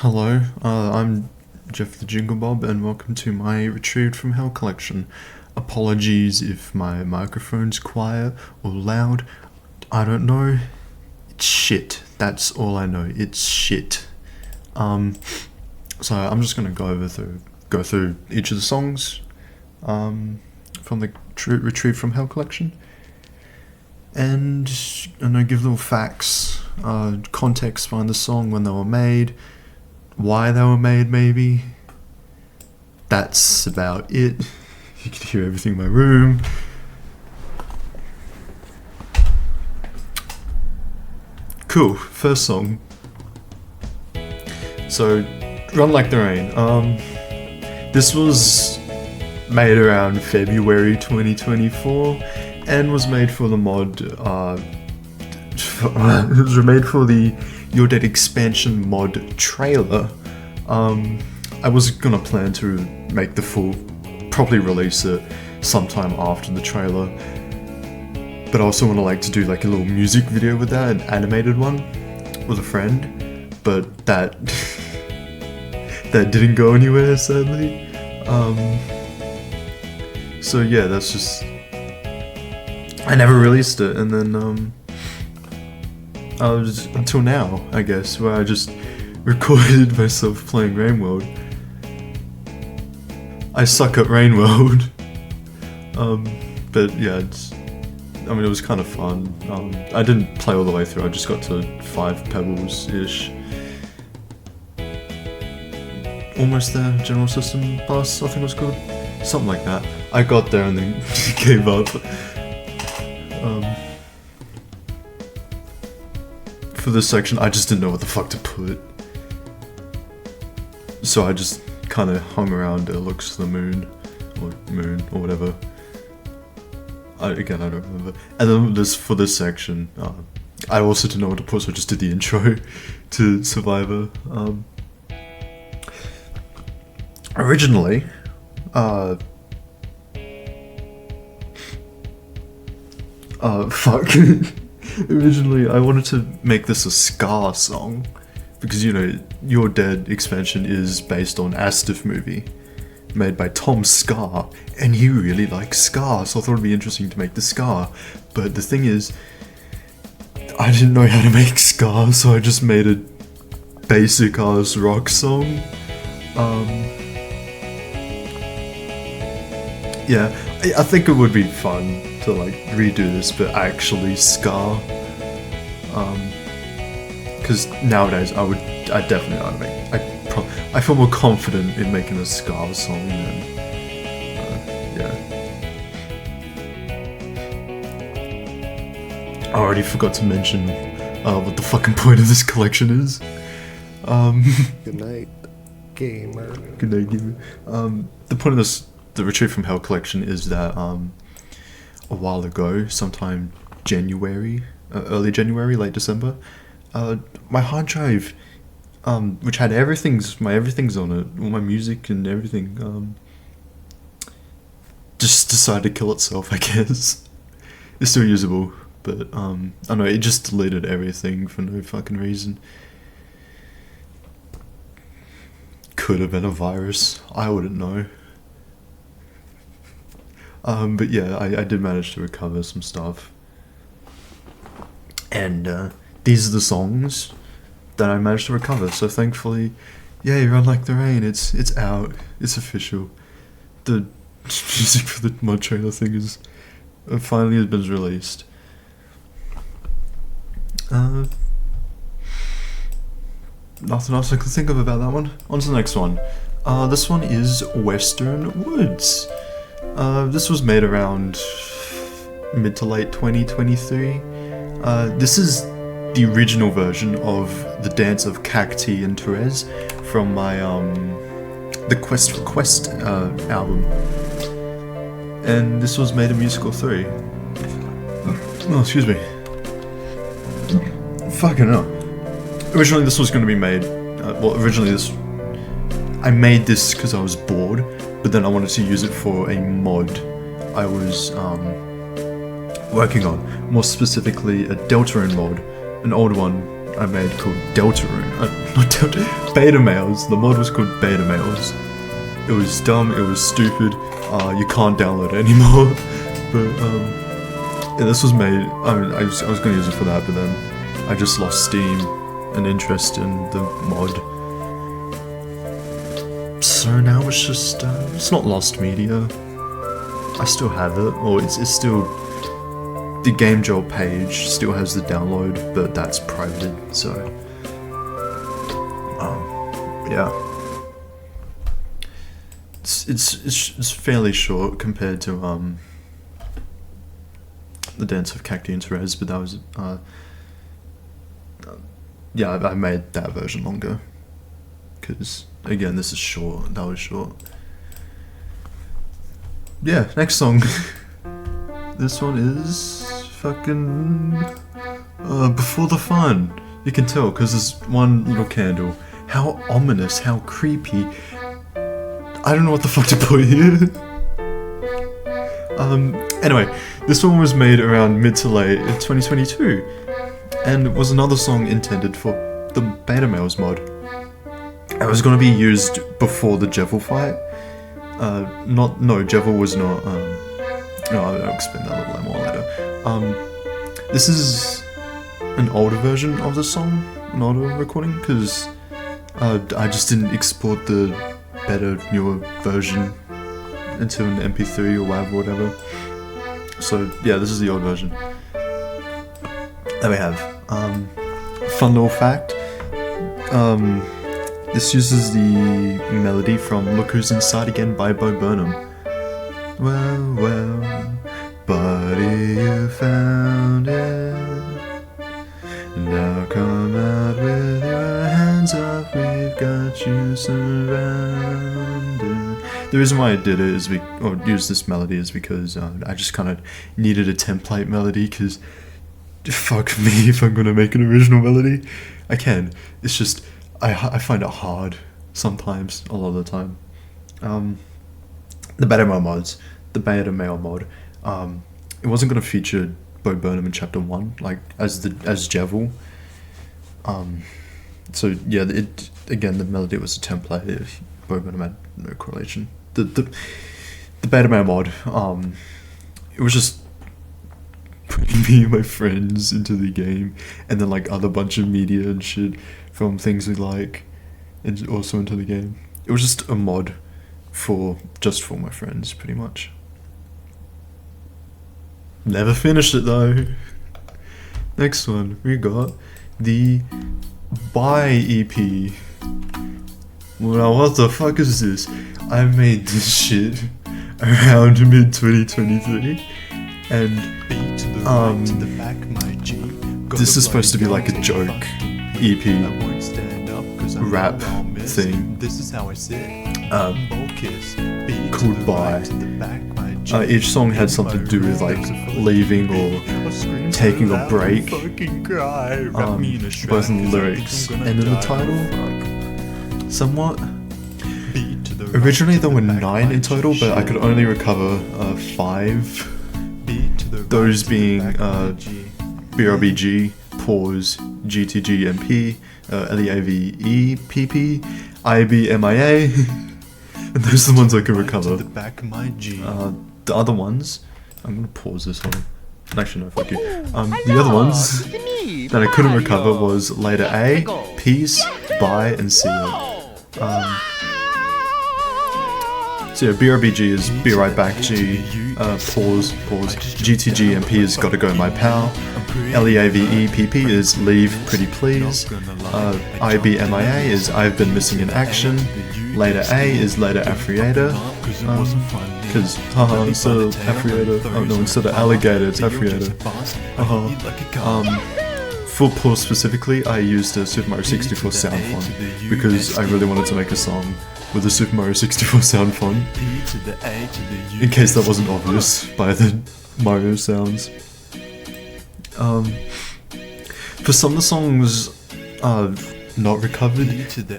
Hello, I'm Jeff the Jingle Bob, and welcome to my Retrieved from Hell collection. Apologies if my microphone's quiet or loud. I don't know. It's shit. That's all I know. It's shit. So I'm just gonna go through each of the songs, from the Retrieved from Hell collection, and give little facts, context behind the song, when they were made, why they were made, maybe. That's about it. You can hear everything in my room. Cool, first song. So, Run Like the Rain. This was made around February 2024 and was made for the mod, it was made for the Your Dead expansion mod trailer. I was gonna plan to make the full, probably release it sometime after the trailer, but I also want to do like a little music video with that, an animated one, with a friend, but that that didn't go anywhere, sadly. So yeah, that's just, I never released it, and then I was until now, I guess, where I just recorded myself playing Rain World. I suck at Rain World, but yeah, it was kind of fun. I didn't play all the way through. I just got to 5 pebbles-ish. Almost there. General System Pass, I think it was called. Something like that. I got there and then gave up. For this section, I just didn't know what the fuck to put. So I just kind of hung around Looks to the Moon, or whatever. I don't remember. And then for this section, I also didn't know what to put, so I just did the intro to Survivor. Originally, originally I wanted to make this a ska song, because Your Dead expansion is based on Astif movie, made by Tom Ska, and he really likes ska, so I thought it'd be interesting to make the ska. But the thing is, I didn't know how to make ska, so I just made a basic ass rock song. Yeah, I think it would be fun to redo this, but actually ska. Because nowadays I definitely know how to make. I feel more confident in making a ska song than yeah. I already forgot to mention what the fucking point of this collection is. Good night, gamer. Good night, gamer. The point of the Retrieved from Hell collection is that a while ago, sometime January, early January, late December, my hard drive, which had my everything's on it, all my music and everything, just decided to kill itself, I guess. It's still usable, but I don't know, it just deleted everything for no fucking reason. Could have been a virus, I wouldn't know. But yeah, I did manage to recover some stuff. And these are the songs that I managed to recover, so thankfully, yay, Run Like the Rain, it's out, it's official. The music for the mod trailer thing is finally has been released. Nothing else I can think of about that one. On to the next one. This one is Western Woods. This was made around mid to late 2023. This is the original version of the Dance of Cacti and Therese from my the Quest for Quest album, and this was made in Musical 3. Oh, excuse me. Fucking hell. Originally this was going to be made, I made this because I was bored, but then I wanted to use it for a mod I was working on, more specifically a Deltarune mod, an old one I made called Deltarune. Beta males. The mod was called Beta males. It was dumb, it was stupid, you can't download it anymore. But yeah, this was made, I mean, I was gonna use it for that, but then I just lost steam and interest in the mod. So now it's just, it's not lost media. I still have it, or it's still, the Game Jolt page still has the download, but that's private, so, yeah. It's fairly short compared to the Dance of Cacti and Therese, but that was yeah, I made that version longer because again this is short. That was short. Yeah, next song. This one is fucking Before the Fun. You can tell because there's one little candle. How ominous, how creepy. I don't know what the fuck to put here. Anyway, this one was made around mid to late in 2022, and was another song intended for the Beta Males mod. It was gonna be used before the Jevil fight. Jevil was not, no, I'll explain that a little more later. This is an older version of the song, an older recording, because I just didn't export the better, newer version into an MP3 or WAV or whatever. So yeah, this is the old version. There we have. Fun little fact. This uses the melody from Look Who's Inside Again by Bo Burnham. Well, well, buddy, you found it. Now come out with your hands up, we've got you surrounded. The reason why I did it is or used this melody is because I just kind of needed a template melody, because fuck me if I'm gonna make an original melody. I can. It's just I find it hard sometimes, a lot of the time. The Beta Male mods, the Beta Male mod, it wasn't gonna feature Bo Burnham in chapter 1, like as Jevil. So yeah, again the melody was a template. Bo Burnham had no correlation. The Beta Male mod, it was just putting me and my friends into the game, and then like other bunch of media and shit from things we like, and also into the game. It was just a mod just for my friends, pretty much. Never finished it though. Next one, we got the By EP. Now what the fuck is this? I made this shit around mid 2023, and this is supposed to be like a joke EP rap thing called By. Each song had something to do with like leaving or taking a break, both in the lyrics and in the title, somewhat. Originally there were 9 in total, but I could only recover 5. Those being BRBG, Pause, GTGMP, LEAVEPP, IBMIA, and those are the ones I could recover. The other ones, I'm gonna pause this one. Actually, no, fuck you. The other ones that I couldn't recover was Later A, Peace, Bye, and See It. So yeah, BRBG is Be Right Back G, pause, GTG and P is Gotta Go My Pal, LEAVEPP is Leave Pretty Please, IBMIA is I've Been Missing in Action, Later A is Later Afriator, because haha, instead of Afriator, oh no, instead of alligator, it's Afriator, for pause specifically, I used a Super Mario 64 sound font, because I really wanted to make a song with a Super Mario 64 sound font, in case that wasn't obvious by the Mario sounds. For some of the songs not recovered,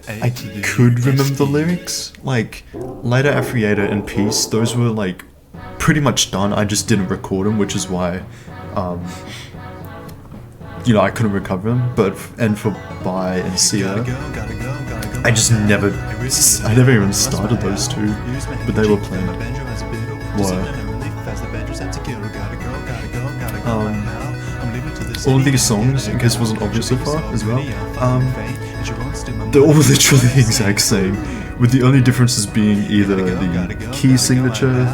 I could remember the lyrics, like Later Afriator and Peace, those were like pretty much done, I just didn't record them, which is why you know, I couldn't recover them, but and for Bye and Sia, I just never, I never even started those two, but they were playing. All of these songs, in case it wasn't obvious so far as well, they're all literally the exact same, with the only differences being either the key signature,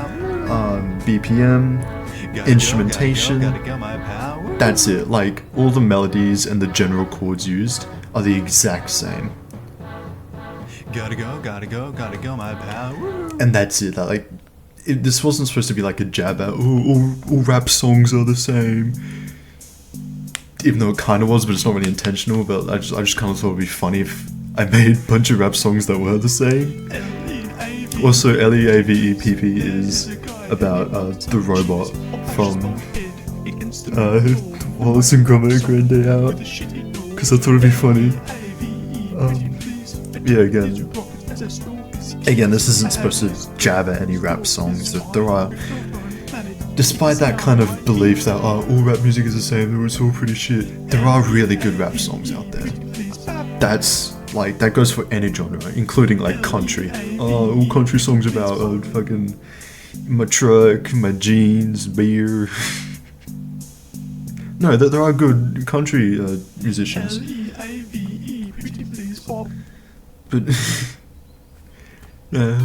BPM, instrumentation. That's it. Like, all the melodies and the general chords used are the exact same. And that's it. Like, this wasn't supposed to be like a jab at, oh, all rap songs are the same. Even though it kind of was, but it's not really intentional. But I just kind of thought it'd be funny if I made a bunch of rap songs that were the same. Also, Leavepp is about the robot from Wallace and Gromit Grand Day Out, because I thought it'd be funny. Yeah, again, this isn't supposed to jab at any rap songs. There are, despite that kind of belief that all rap music is the same, it's all pretty shit, there are really good rap songs out there. That's like, that goes for any genre, including like country. All country songs about fucking my truck, my jeans, beer. No, there are good country musicians. But yeah,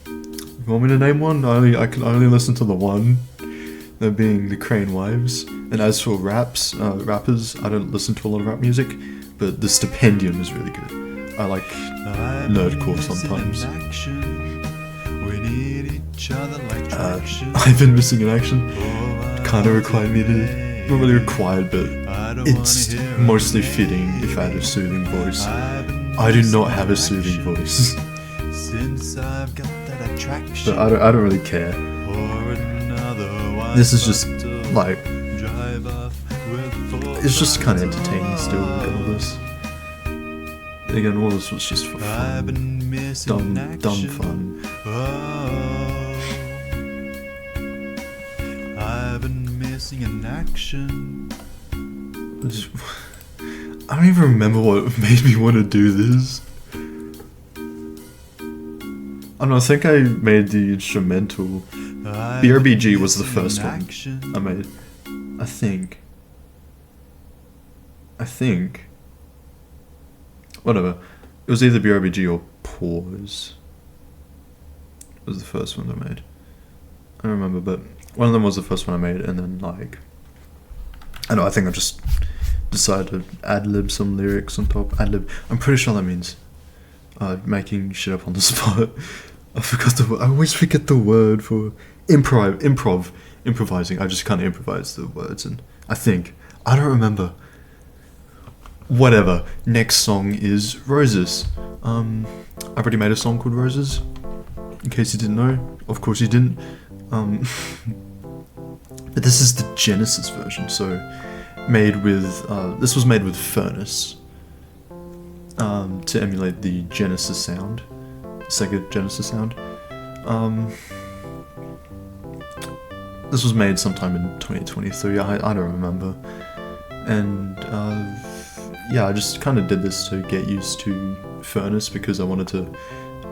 you want me to name one? I can only listen to the one, that being the Crane Wives. And as for rappers, I don't listen to a lot of rap music, but the Stipendium is really good. I like nerdcore sometimes. I've been missing in action. Kinda required me to, not really required, but it's mostly fitting if I had a soothing voice. I do not have a soothing voice. But I don't really care. This is just like, it's just kind of entertaining still, regardless. Again, all this was just for fun. Dumb fun. I've been missing in action. I don't even remember what made me want to do this. I don't know, I think I made the instrumental. BRBG was the first one I made. I think. Whatever. It was either BRBG or Pause. It was the first one I made. I don't remember, but one of them was the first one I made, and then like, I don't know, I think I just decided to ad-lib some lyrics on top. Ad-lib. I'm pretty sure that means making shit up on the spot. I always forget the word for improvising. I just kind of improvise the words, and I don't remember. Whatever. Next song is Roses. I've already made a song called Roses. In case you didn't know, of course you didn't. But this is the Genesis version, so this was made with Furnace to emulate the Genesis sound, Sega Genesis sound. This was made sometime in 2023. I don't remember, and yeah, I just kind of did this to get used to Furnace because I wanted to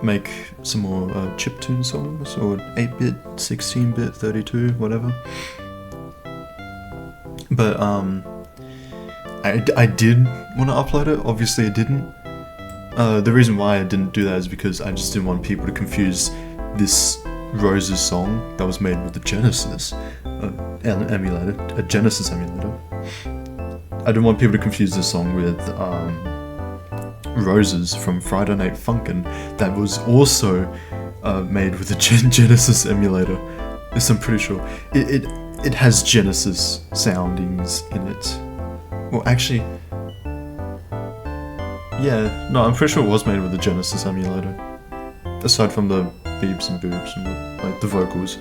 make some more chiptune songs, or 8-bit, 16-bit, 32, whatever. But I did want to upload it. Obviously I didn't. The reason why I didn't do that is because I just didn't want people to confuse this Roses song that was made with the Genesis emulator, a Genesis emulator. I didn't want people to confuse this song with Roses from Friday Night Funkin' that was also made with the Genesis emulator. This I'm pretty sure. It has Genesis soundings in it. Well, actually, yeah, no, I'm pretty sure it was made with the Genesis emulator. Aside from the beeps and boops and like the vocals,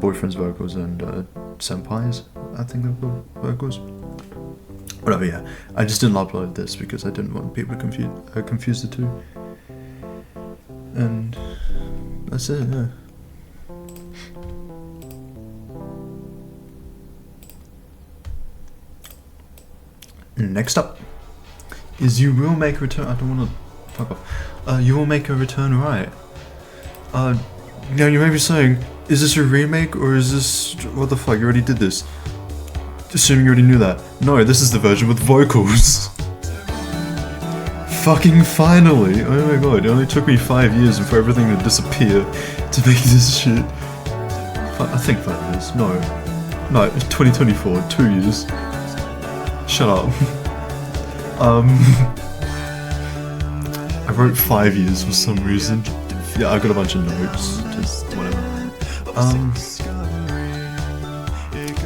boyfriend's vocals and senpai's, I think they're called vocals. Whatever, yeah. I just didn't upload this because I didn't want people to confuse the two. And that's it, yeah. Next up is You Will Make a Return. I don't want to fuck off. You Will Make a Return Right. Now you may be saying, is this a remake or is this what the fuck? You already did this. Assuming you already knew that. No, this is the version with vocals. Fucking finally! Oh my god, it only took me 5 years and for everything to disappear to make this shit. I think 5 years. No, it's 2024. 2 years. Shut up. I wrote 5 years for some reason. Yeah, I got a bunch of notes. Just whatever.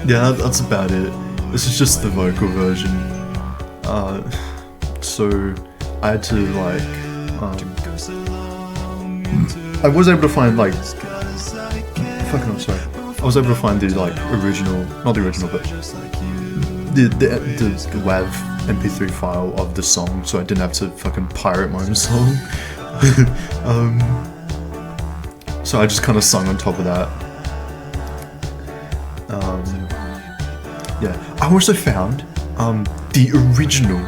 Yeah, that's about it. This is just the vocal version. So I had to like, I was able to find like, fucking I'm sorry. I was able to find the like original, not the original, but the WAV MP3 file of the song, so I didn't have to fucking pirate my own song. So I just kind of sung on top of that. Yeah, I also found the original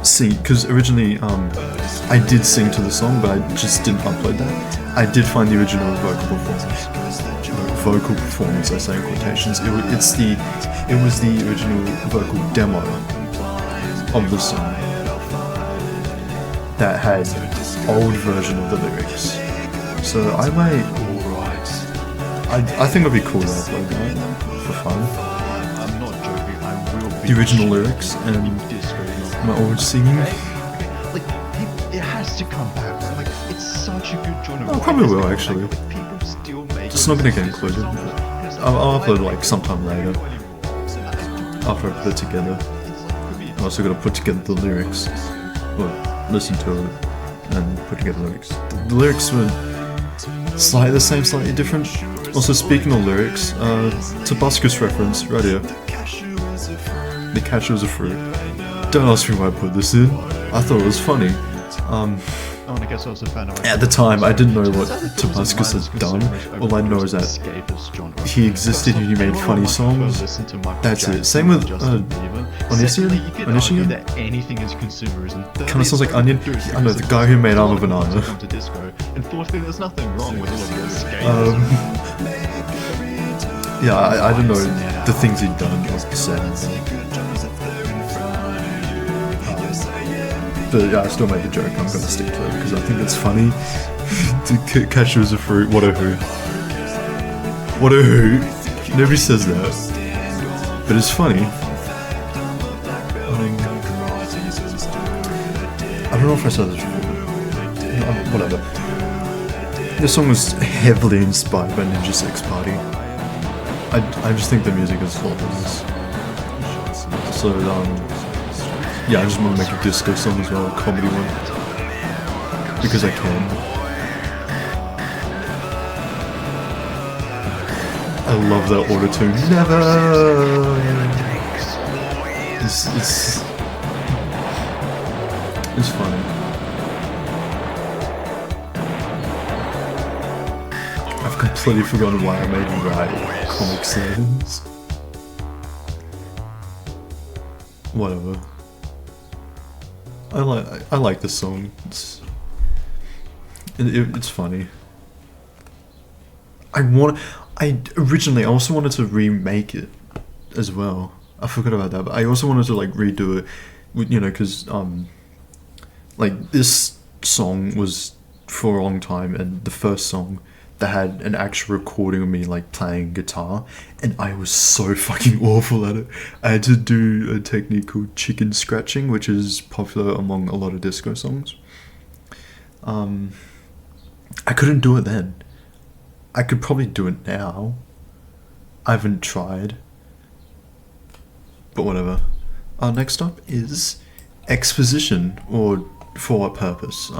sing, because originally I did sing to the song, but I just didn't upload that. I did find the original vocal performance. Vocal performance, I say in quotations. It was the original vocal demo of the song that had old version of the lyrics. So I might, I think it'd be cool to upload that for fun. I'm not joking, I will be. The original lyrics and my old singing. Like, it has to come back, man. Like, it's such a good genre. I probably will actually. Like, people still make It's not gonna get included. I'll upload like sometime later. After I put it together. I'm also gonna put together the lyrics. Well, listen to it and put together the lyrics. The lyrics were slightly the same, slightly different. Also, speaking of lyrics, Tabascus reference right here. The cashew is a fruit. Don't ask me why I put this in. I thought it was funny. Oh, and I guess I was a fan of At the time, I didn't know what Tabascus had done. All I know is that he existed and he made funny songs. That's it. Same with Onision? That anything is consumerism. Kind of sounds like Onion. I know, the guy who made I'm a Banana. And fourthly, there's nothing wrong with all of this Yeah, I don't know the things he'd done or said. But yeah, I still made the joke. I'm gonna stick to it because I think it's funny. To cashew is a fruit. What a hoot. What a hoot. Nobody says that. But it's funny. I don't know if I said this before. No, whatever. This song was heavily inspired by Ninja Sex Party. I just think the music is flawless. So, yeah, I just want to make a disco song as well, a comedy one. Because I can. I love that auto-tune. Never! It's funny. I've completely forgotten why I made Right Comic Sans. Whatever. I like this song. It's funny. I originally also wanted to remake it as well. I forgot about that, but I also wanted to like redo it, you know, because like this song was for a long time, and the first song that had an actual recording of me like playing guitar, and I was so fucking awful at it. I had to do a technique called chicken scratching, which is popular among a lot of disco songs. I couldn't do it then. I could probably do it now. I haven't tried. But whatever. Next up is Exposition, or For What Purpose.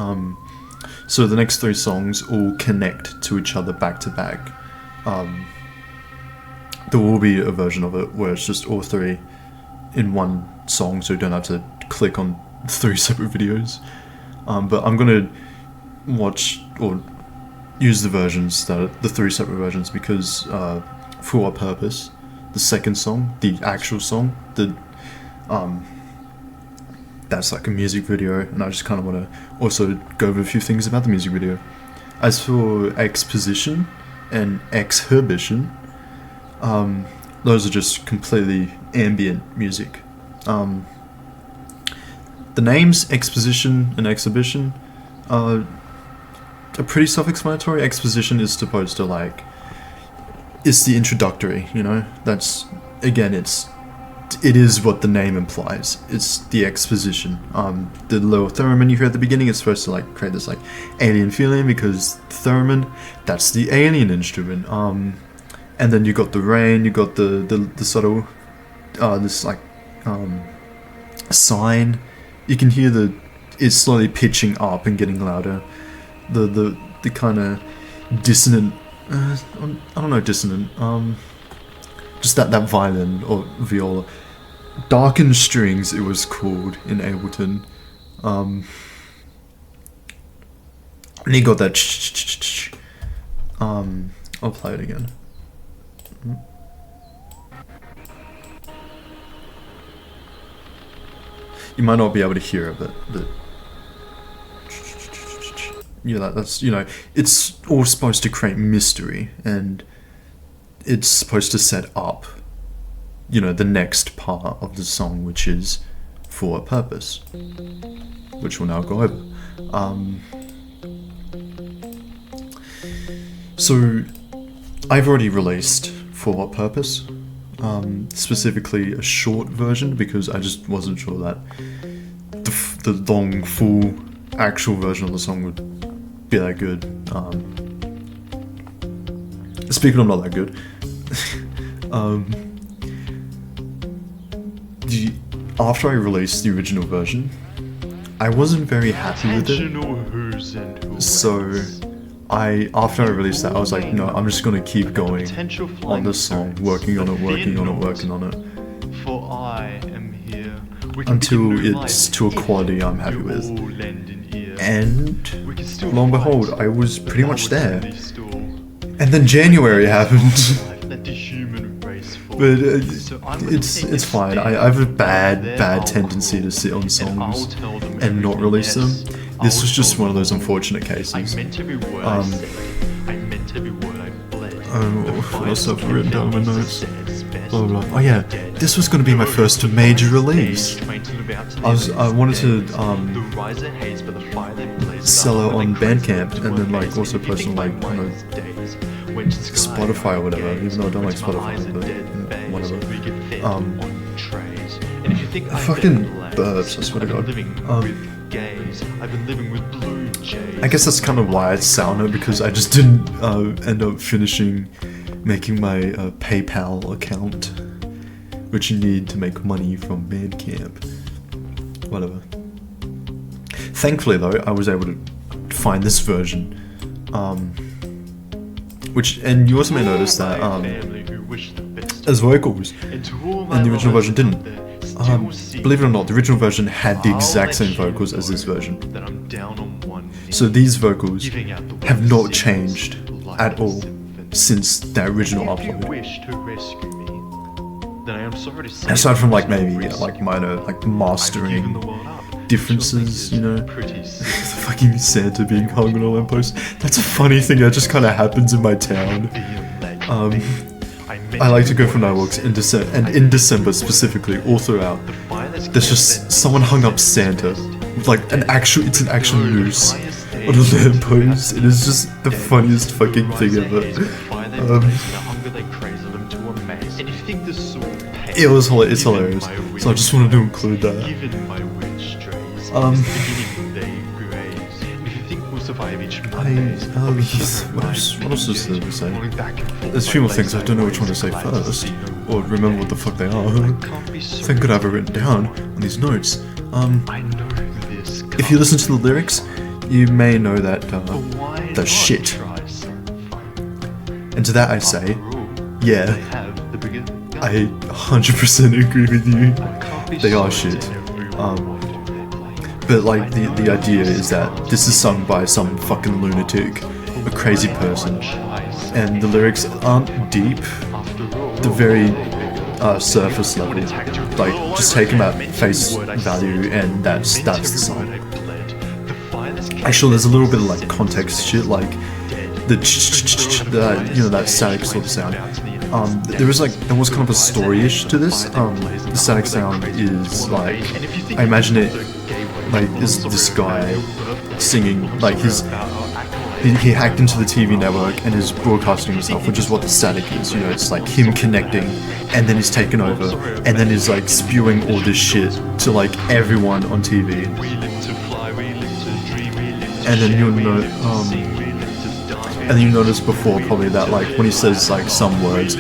So the next three songs all connect to each other back to back. There will be a version of it where it's just all three in one song, so you don't have to click on three separate videos. But I'm gonna watch or use the versions, the three separate versions, because For What Purpose, the second song, the actual song, that's like a music video, and I just kind of want to also go over a few things about the music video. As for Exposition and Exhibition, those are just completely ambient music. The names Exposition and Exhibition are pretty self-explanatory. Exposition is supposed to like, it's the introductory, you know? That's, again, it is what the name implies. It's the exposition. The little theremin you hear at the beginning is supposed to like create this like alien feeling, because theremin, that's the alien instrument. And then you got the rain, you got the subtle, this like sign. You can hear it's slowly pitching up and getting louder. The kind of dissonant, I don't know, dissonant, just that violin or viola. Darkened strings, it was called in Ableton. And you got that I'll play it again. You might not be able to hear it, but yeah, that's, you know, it's all supposed to create mystery, and it's supposed to set up, you know, the next part of the song, which is For a Purpose, which we'll now go over. So I've already released For a Purpose, specifically a short version, because I just wasn't sure that the long, full, actual version of the song would be that good. Speaking of not that good, after I released the original version, I wasn't very happy with it. So after I released that, I was like, no, I'm just gonna keep going on this song, working on it, For I am here. until it's to a quality I'm happy with. And lo and behold, I was pretty much there. And then January happened. But it's fine. I have a bad tendency to sit on songs and not release them. This was just one of those unfortunate cases. What else have I written down in my notes? Blah, blah, blah. Oh yeah, this was going to be my first major release. I wanted to sell it on Bandcamp, and then like also post on like, you know, Spotify or whatever, even though I don't like Spotify, but whatever. Fucking burps, I swear to God. I guess that's kind of why it's Sounder, because I just didn't end up finishing making my PayPal account, which you need to make money from Bandcamp. Whatever. Thankfully though, I was able to find this version, and you also may notice that as vocals, and the original version didn't. Believe it or not, the original version had the exact same vocals as this version. So these vocals have not changed at all since the original upload. Aside from like maybe like minor like mastering differences, you know. Fucking Santa being hung on a lamppost. That's a funny thing that just kind of happens in my town. I like to go for night walks in December, and in December specifically, all throughout, there's just someone hung up Santa with like it's an actual noose on a lamppost. It is just the funniest fucking thing ever. It's hilarious. So I just wanted to include that. What else is there to say? There's a few more things, I don't know which one to say first, or remember what the fuck they are. Thank God I have it written down on these notes. If you listen to the lyrics, you may know that the shit. And to that I say, yeah, I 100% agree with you. They are shit. But like the idea is that this is sung by some fucking lunatic, a crazy person, and the lyrics aren't deep. They're very surface level, like just take him at face value, and that's the song. Actually, there's a little bit of like context shit, like the that static sort of sound. There was kind of a story-ish to this. The static sound is like, I imagine it like is this guy singing, like he hacked into the TV network and is broadcasting himself, which is what the static is. It's like him connecting, and then he's taken over, and then he's like spewing all this shit to like everyone on TV. And then you notice before probably that like when he says like some words,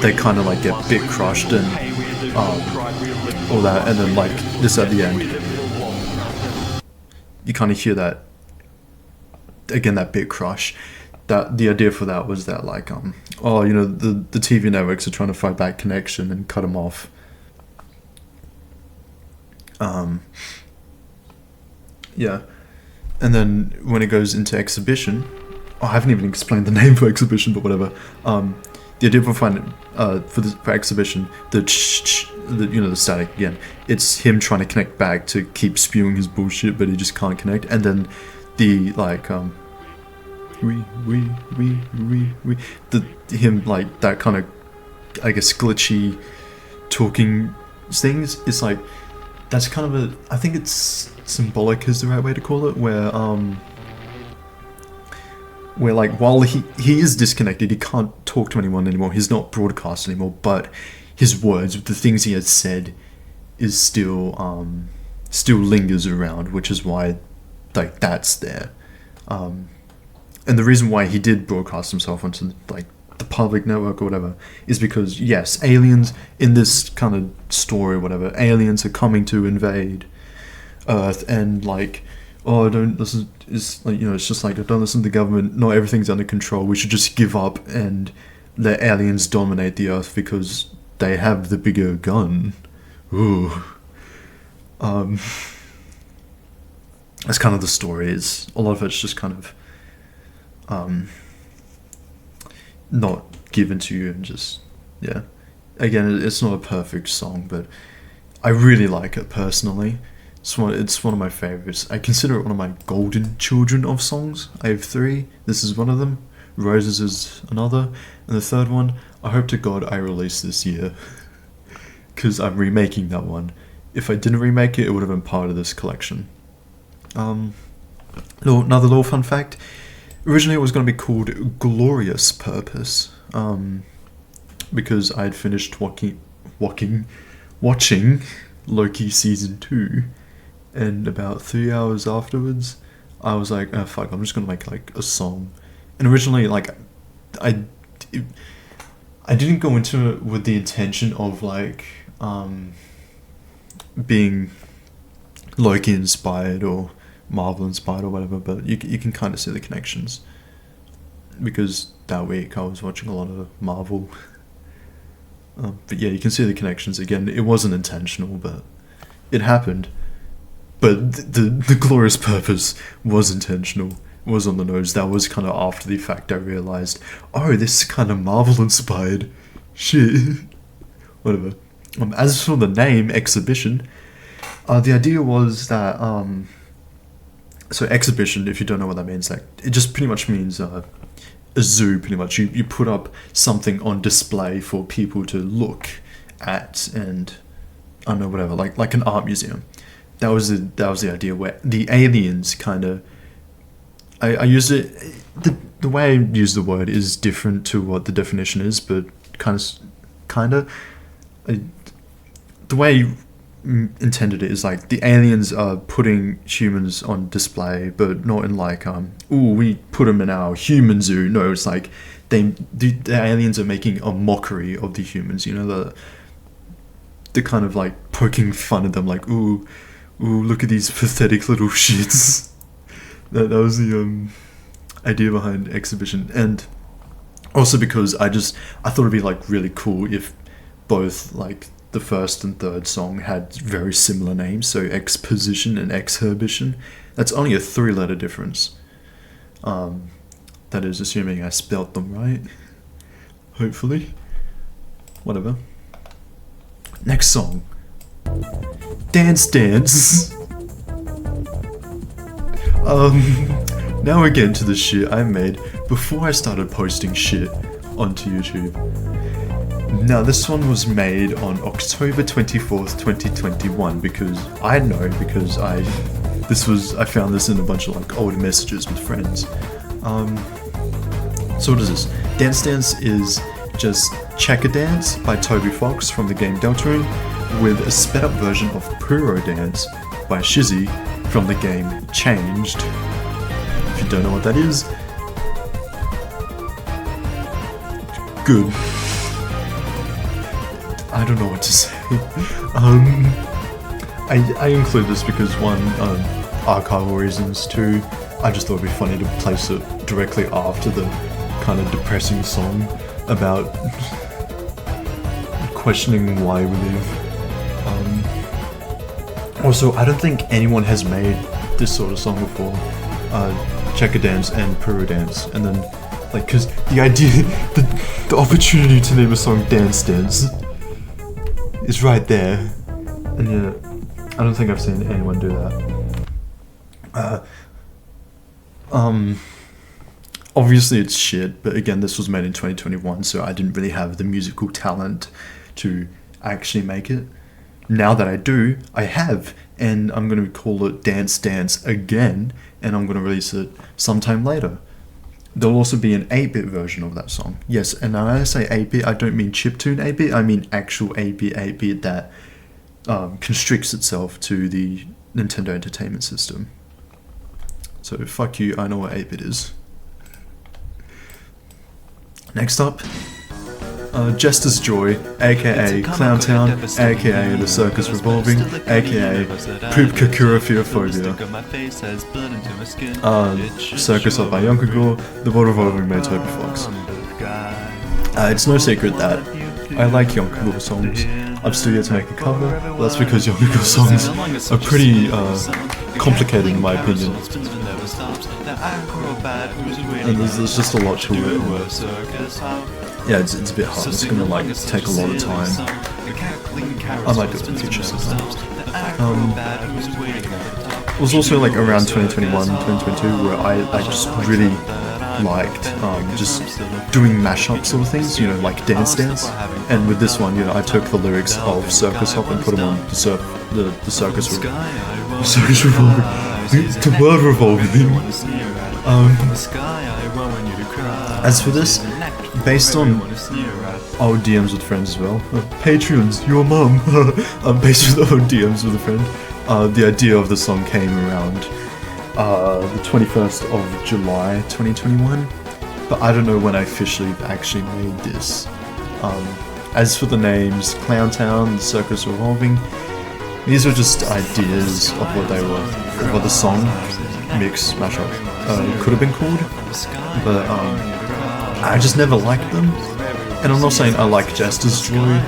they kind of like get a bit crushed and all that, and then like this at the end, you kind of hear that again, that bit crush. That the idea for that was that like the TV networks are trying to fight back connection and cut him off. Yeah. And then when it goes into Exhibition, I haven't even explained the name for Exhibition, but whatever. The idea for for Exhibition, the static again, it's him trying to connect back to keep spewing his bullshit, but he just can't connect. And then the like him like that kind of, I guess, glitchy talking things. It's like that's kind of I think it's symbolic is the right way to call it, where like while he is disconnected, he can't talk to anyone anymore, he's not broadcast anymore, but his words, the things he has said, is still lingers around, which is why like that's there. And the reason why he did broadcast himself onto like the public network or whatever is because, yes, aliens in this kind of story or whatever, aliens are coming to invade Earth, and like, oh, don't listen, it's like, it's just like, don't listen to the government, not everything's under control, we should just give up and let aliens dominate the Earth because they have the bigger gun. Ooh. That's kind of the story. Is a lot of it's just kind of not given to you, and just, yeah. Again, it's not a perfect song, but I really like it personally. It's one of my favorites. I consider it one of my golden children of songs. I have 3. This is one of them. Roses is another. And the third one, I hope to God I release this year. Because I'm remaking that one. If I didn't remake it, it would have been part of this collection. Another little fun fact. Originally it was going to be called Glorious Purpose. Because I had finished watching Loki Season 2. And about 3 hours afterwards, I was like, oh fuck, I'm just gonna make like a song. And originally, like, I didn't go into it with the intention of like being Loki inspired or Marvel inspired or whatever, but you can kind of see the connections, because that week I was watching a lot of Marvel. But yeah, you can see the connections. Again, it wasn't intentional, but it happened. But the Glorious Purpose was intentional, was on the nose. That was kind of after the fact I realised, oh, this is kind of Marvel inspired. Shit. Whatever. As for the name, Exhibition, the idea was that, so Exhibition, if you don't know what that means, like, it just pretty much means a zoo, pretty much. You put up something on display for people to look at, and I don't know, whatever, like an art museum. That was the idea, where the aliens kind of, I used it, the way I use the word is different to what the definition is, but kind of the way I intended it is like the aliens are putting humans on display, but not in like we put them in our human zoo. No, it's like the aliens are making a mockery of the humans. The kind of like poking fun at them, like ooh, look at these pathetic little shits. That was the idea behind Exhibition, and also because I thought it'd be like really cool if both like the first and third song had very similar names, so Exposition and Exhibition. That's only a 3-letter difference. That is assuming I spelt them right. Hopefully. Whatever. Next song. Dance Dance. Now we're getting to the shit I made before I started posting shit onto YouTube. Now this one was made on October 24th, 2021 because I found this in a bunch of like old messages with friends. So what is this? Dance Dance is just Checker Dance by Toby Fox from the game Deltarune with a sped up version of Puro Dance by Shizzy from the game Changed. If you don't know what that is, good. I don't know what to say. I include this because one, archival reasons, two, I just thought it'd be funny to place it directly after the kind of depressing song about questioning why we live. Also, I don't think anyone has made this sort of song before. Checker Dance and Puro Dance, and then, like, cause the idea, the opportunity to name a song Dance Dance is right there, and yeah, I don't think I've seen anyone do that. Obviously it's shit, but again, this was made in 2021, so I didn't really have the musical talent to actually make it. Now that I do, I have, and I'm going to call it Dance Dance again, and I'm going to release it sometime later. There'll also be an 8-bit version of that song. Yes, and when I say 8-bit, I don't mean chiptune 8-bit, I mean actual 8-bit that constricts itself to the Nintendo Entertainment System. So fuck you, I know what 8-bit is. Next up, Jester's Joy, a.k.a. Clowntown, a.k.a. the Circus Revolving, a.k.a. Kakorrhaphiophobia. Circus Hop by YonKaGor, the World Revolving by Toby Fox. It's no secret that I like YonKaGor songs. I'm still yet to make a cover, but that's because YonKaGor songs are pretty complicated in my opinion. And there's just a lot to it. Yeah, it's a bit hard. It's gonna like take a lot of time. I might do it in the future sometime. It was also like around 2021, 2022 where I just really liked just doing mashup sort of things, you know, like Dance Dance. And with this one, you know, I took the lyrics of Circus Hop and put them on the Circus Revolving. The World Revolving. As for this, based on old DMs with friends as well, Patreons, your mum, based with old DMs with a friend, the idea of the song came around the 21st of July 2021, but I don't know when I officially actually made this. As for the names, Clowntown, the Circus Revolving, these are just ideas of what they were, of what the song mix mashup could have been called, but I just never liked them. And I'm not saying I like Jester's Joy,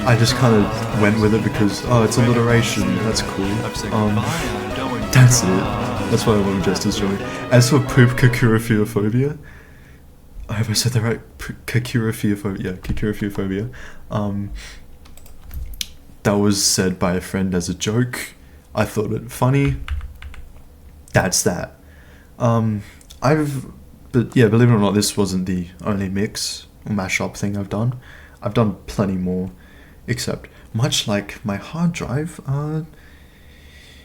I just kind of went with it because, oh, it's alliteration, that's cool. That's it. That's why I love Jester's Joy. As for Kakorrhaphiophobia, I hope I said that right, Kakorrhaphiophobia, yeah, Kakorrhaphiophobia, that was said by a friend as a joke. I thought it funny. That's that. But yeah, believe it or not, this wasn't the only mix or mashup thing I've done. I've done plenty more, except much like my hard drive,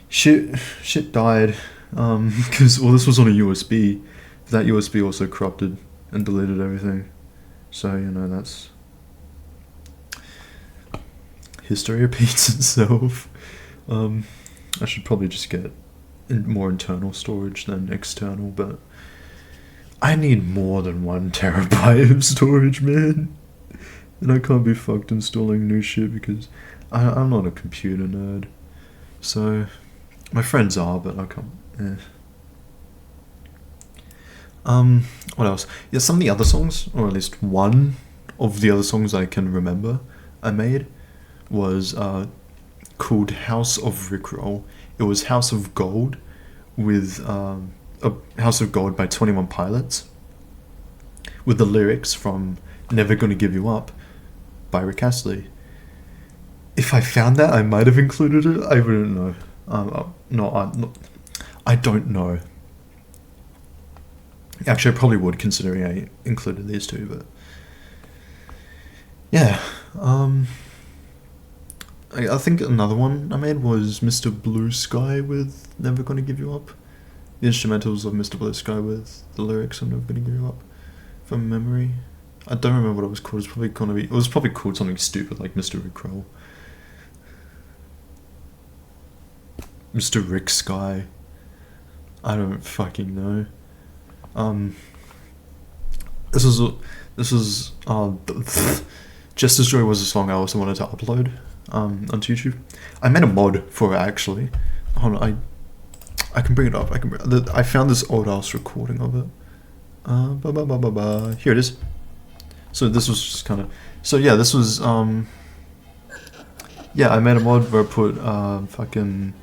shit died, because, well, this was on a USB. That USB also corrupted and deleted everything. So, you know, that's... history repeats itself. I should probably just get more internal storage than external, but I need more than 1 terabyte of storage, man. And I can't be fucked installing new shit because I'm not a computer nerd. So, my friends are, but I can't. What else? Yeah, some of the other songs, or at least one of the other songs I can remember I made, was called House of Rickroll. It was House of Gold with a House of Gold by 21 Pilots with the lyrics from Never Gonna Give You Up by Rick Astley. If I found that, I might have included it. I wouldn't know. I don't know. Actually, I probably would, considering I included these two, but yeah. I think another one I made was Mr. Blue Sky with Never Gonna Give You Up. The instrumentals of Mr. Blue Sky with the lyrics of Never Gonna Give You Up, from memory. I don't remember what it was called. It was probably called something stupid like Mr. Rickroll. Mr. Rick Sky. I don't fucking know. This was Jester's Joy was a song I also wanted to upload onto YouTube. I made a mod for it actually. Hold on, I can bring it up. I found this old ass recording of it. Here it is. So this was just kind of. So yeah, this was yeah, I made a mod where I put fucking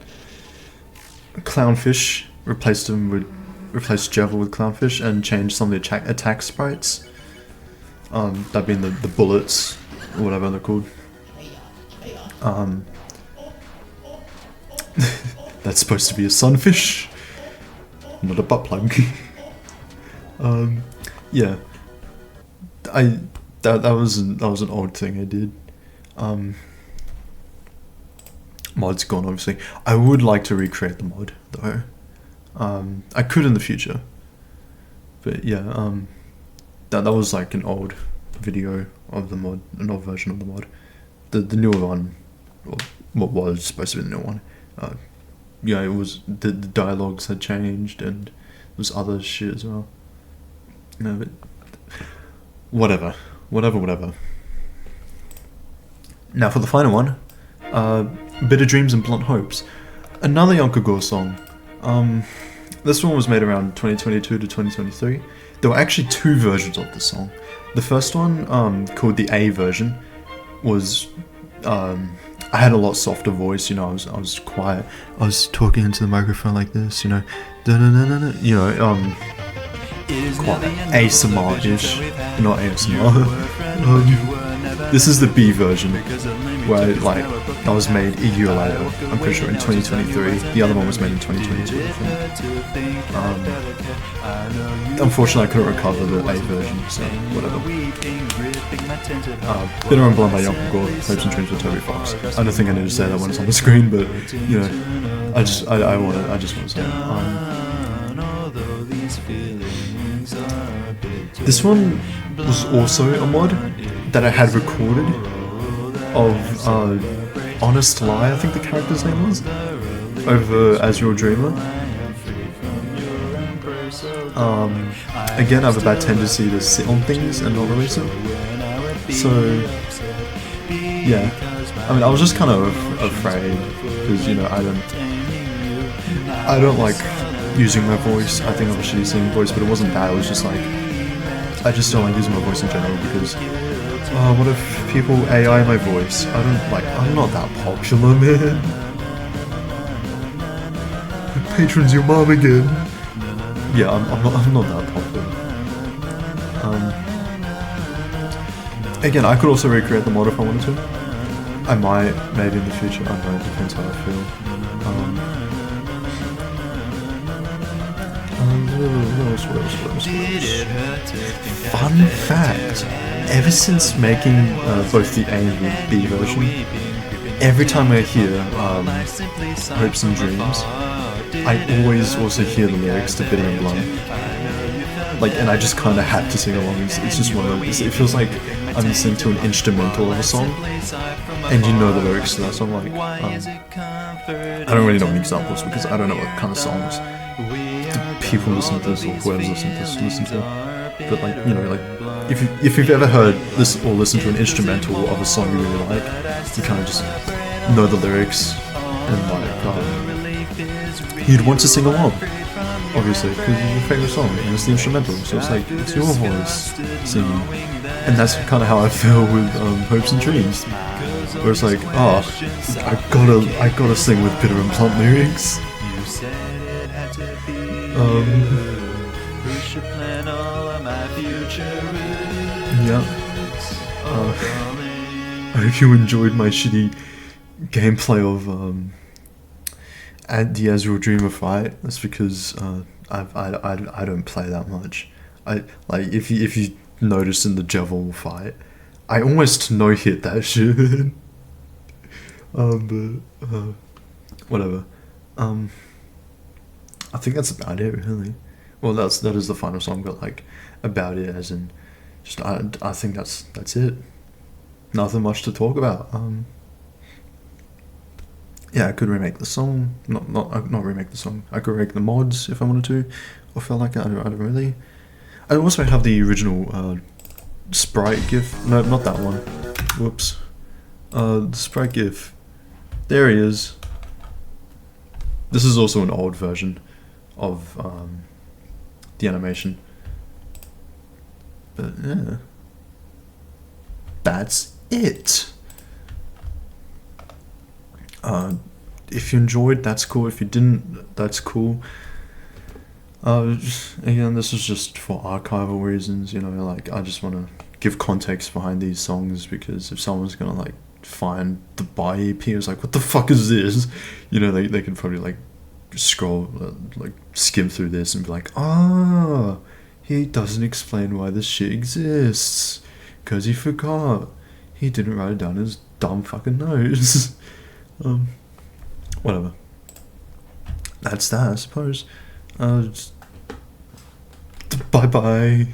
clownfish, replaced Jeva with clownfish, and changed some of the attack sprites. That being the bullets, or whatever they're called. That's supposed to be a sunfish, not a butt plug. Yeah. That was an old thing I did. Mod's gone, obviously. I would like to recreate the mod though. I could in the future, but yeah. That was like an old video of the mod, an old version of the mod. The newer one, or what was supposed to be the new one. Yeah, it was the dialogues had changed and there was other shit as well. No, but whatever. Now for the final one, Bitter Dreams and Blunt Hopes, another YonKaGor song. This one was made around 2022 to 2023. There were actually two versions of the song. The first one, called the A version, was I had a lot softer voice. You know, I was quiet. I was talking into the microphone like this. You know, you know, quite ASMR-ish, not ASMR. This is the B version, where that was made a year later, I'm pretty sure in 2023. The other one was made in 2022, I think. Unfortunately, I couldn't recover the A version, so whatever. Bitter and Blunt by YonKaGor, Hopes and Dreams with Toby Fox. I don't think I need to say that when it's on the screen, but you know, I just want to say it. This one was also a mod that I had recorded of Honest Lie, I think the character's name was, over As Your Dreamer. Again, I have a bad tendency to sit on things and not release it. So, yeah. I mean, I was just kind of afraid, because, you know, I don't like using my voice. I think I'm a shitty singing voice, but it wasn't that. It was just like, I just don't like using my voice in general, because what if people AI my voice? I'm not that popular, man. Patron's your mom again. Yeah, I'm not that popular. Again, I could also recreate the mod if I wanted to. I might, maybe in the future. I don't know, it depends how I feel. What else? Fun fact, ever since making both the A and the B version, every time I hear Hopes and Dreams, I always also hear the lyrics to Bitter and Blunt. And I just kind of had to sing along. It's just one of those. It feels like I'm listening to an instrumental of a song, and you know the lyrics to that song. I don't really know any examples because I don't know what kind of songs people listen to this or whoever's listening to this listen to. But you know, if you've ever heard this or listened to an instrumental of a song you really like, you kind of just know the lyrics and you'd want to sing along, obviously, because it's your favorite song and it's the instrumental, so it's your voice singing, and that's kind of how I feel with Hopes and Dreams, where it's like, I gotta sing with Bitter and Blunt lyrics. Yeah. I hope you enjoyed my shitty gameplay of at the Azrael Dreamer fight. That's because I don't play that much. I like if you notice in the Javel fight, I almost no hit that shit. But whatever. I think that's about it, really. Well, that is the final song, but like about it, as in, just I think that's it. Nothing much to talk about. Yeah, I could remake the song. Not remake the song. I could remake the mods if I wanted to, or felt like it. I don't really. I also have the original sprite GIF. No, not that one. Whoops. The sprite GIF. There he is. This is also an old version of the animation. But yeah, that's it. If you enjoyed, that's cool. If you didn't, that's cool. Again, this is just for archival reasons, you know, like I just want to give context behind these songs, because if someone's gonna like find the Buy EP, it's like, what the fuck is this? You know, they can probably like scroll, like skim through this and be like, ah, he doesn't explain why this shit exists, because he forgot. He didn't write it down in his dumb fucking notes. Whatever. That's that, I suppose. Bye bye.